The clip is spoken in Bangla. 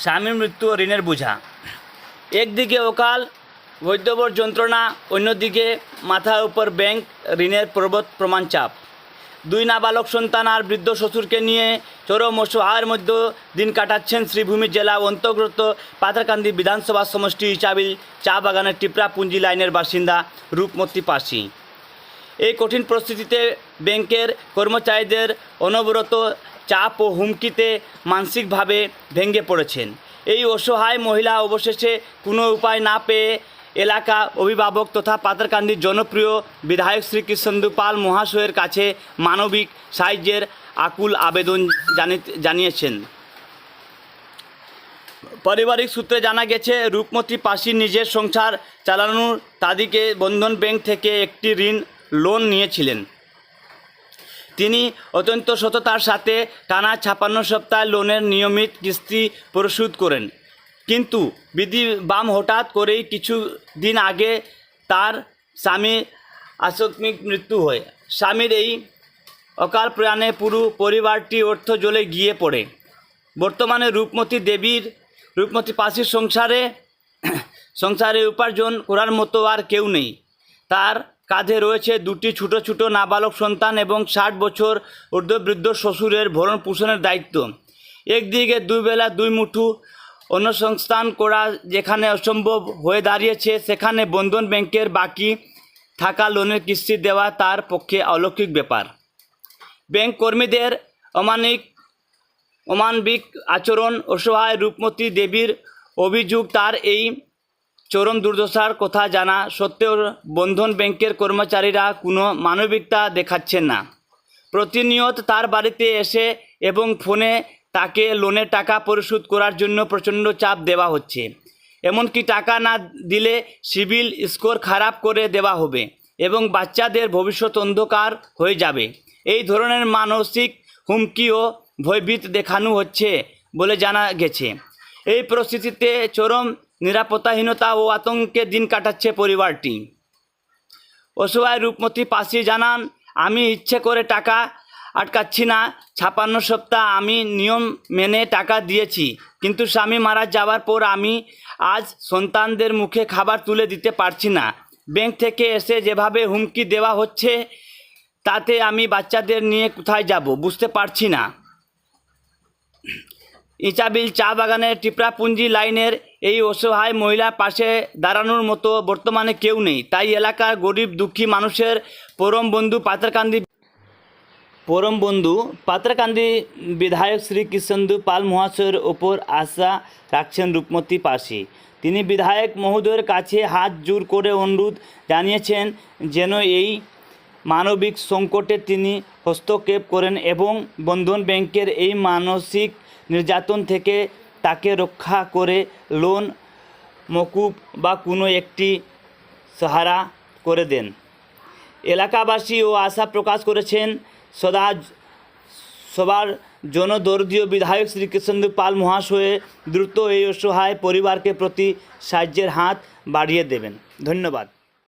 স্বামীর মৃত্যু ও ঋণের বোঝা। একদিকে অকাল বৈধব্য যন্ত্রণা, অন্যদিকে মাথার উপর ব্যাংক ঋণের পর্বত প্রমাণ চাপ। দুই নাবালক সন্তান আর বৃদ্ধ শ্বশুরকে নিয়ে চরম অসহায়ের মধ্যে দিন কাটাচ্ছেন শ্রীভূমি জেলা অন্তর্গত পাথারকান্দি বিধানসভা সমষ্টি ইচাবিল চা বাগানের টিপরাপুঞ্জি লাইনের বাসিন্দা রূপমতি পাশি। এই কঠিন পরিস্থিতিতে ব্যাংকের কর্মচারীদের অনবরত চাপ ও হুমকিতে মানসিকভাবে ভেঙে পড়েছেন। এই অসহায় মহিলা অবশেষে কোনো উপায় না পেয়ে এলাকা অভিভাবক তথা পাথারকান্দির জনপ্রিয় বিধায়ক শ্রী কৃষ্ণেন্দু পাল মহাশয়ের কাছে মানবিক সাহায্যের আকুল আবেদন জানিয়েছেন। পারিবারিক সূত্রে জানা গেছে, রূপমতি পাশি নিজের সংসার চালানোর তাগিদে বন্ধন ব্যাংক থেকে একটি লোন নিয়েছিলেন। তিনি অত্যন্ত সততার সাথে টানা 56 সপ্তাহ লোনের নিয়মিত কিস্তি পরিশোধ করেন। কিন্তু বিধি বাম হঠাৎ করেই কিছুদিন আগে তার স্বামীর আকস্মিক মৃত্যু হয়। স্বামীর এই অকাল প্রয়াণে পুরো পরিবারটি অর্থ জলে গিয়ে পড়ে। বর্তমানে রূপমতি পাশির সংসারে উপার্জন করার মতো আর কেউ নেই। তার কাঁধে রয়েছে দুটি ছোট ছোট নাবালক সন্তান এবং 60 বছর ঊর্ধ্ববৃদ্ধ শ্বশুরের ভরণ পোষণের দায়িত্ব। একদিকে দুবেলা দুই মুঠো অন্নসংস্থান করা যেখানে অসম্ভব হয়ে দাঁড়িয়েছে, সেখানে বন্ধন ব্যাংকের বাকি থাকা লোনের কিস্তি দেওয়া তার পক্ষে অলৌকিক ব্যাপার। ব্যাংক কর্মীদের অমানবিক আচরণ, অসহায় রূপমতি দেবীর অভিযোগ, তার এই চরম দুর্দশার কথা জানা সত্ত্বেও বন্ধন ব্যাংকের কর্মচারীরা কোনো মানবিকতা দেখাচ্ছেন না। প্রতিনিয়ত তার বাড়িতে এসে এবং ফোনে তাকে লোনের টাকা পরিশোধ করার জন্য প্রচণ্ড চাপ দেওয়া হচ্ছে। এমনকি টাকা না দিলে সিবিল স্কোর খারাপ করে দেওয়া হবে এবং বাচ্চাদের ভবিষ্যৎ অন্ধকার হয়ে যাবে। এই ধরনের মানসিক হুমকি ও ভয়ভীত দেখানো হচ্ছে বলে জানা গেছে। এই পরিস্থিতিতে চরম নিরাপত্তাহীনতা ও আতঙ্কে দিন কাটাচ্ছে পরিবারটি। অসহায় রূপমতি পাশি জানান, আমি ইচ্ছে করে টাকা আটকাচ্ছি না। 56 সপ্তাহ আমি নিয়ম মেনে টাকা দিয়েছি, কিন্তু স্বামী মারা যাওয়ার পর আমি আজ সন্তানদের মুখে খাবার তুলে দিতে পারছি না। ব্যাংক থেকে এসে যেভাবে হুমকি দেওয়া হচ্ছে, তাতে আমি বাচ্চাদের নিয়ে কোথায় যাব বুঝতে পারছি না। ইচাবিল চা বাগানের টিপরাপুঞ্জি লাইনের এই অসহায় মহিলার পাশে দাঁড়ানোর মতো বর্তমানে কেউ নেই। তাই এলাকার গরিব দুঃখী মানুষের পরম বন্ধু পাথারকান্দি বিধায়ক শ্রী কৃষ্ণেন্দু পাল মহাশয়ের ওপর আশা রাখছেন রূপমতি পাশি। তিনি বিধায়ক মহোদয়ের কাছে হাত জোর করে অনুরোধ জানিয়েছেন যেন এই মানবিক সংকটে তিনি হস্তক্ষেপ করেন এবং বন্ধন ব্যাংকের এই মানসিক নির্যাতন থেকে তাকে রক্ষা করে লোন মকুব বা কোনো একটি সাহারা করে দেন। এলাকাবাসীও আশা প্রকাশ করেছেন সবার জনদরদীয় বিধায়ক শ্রী কৃষ্ণেন্দু পাল মহাশয় দ্রুত এই অসহায় পরিবারকে প্রতি সাহায্যের হাত বাড়িয়ে দেবেন। ধন্যবাদ।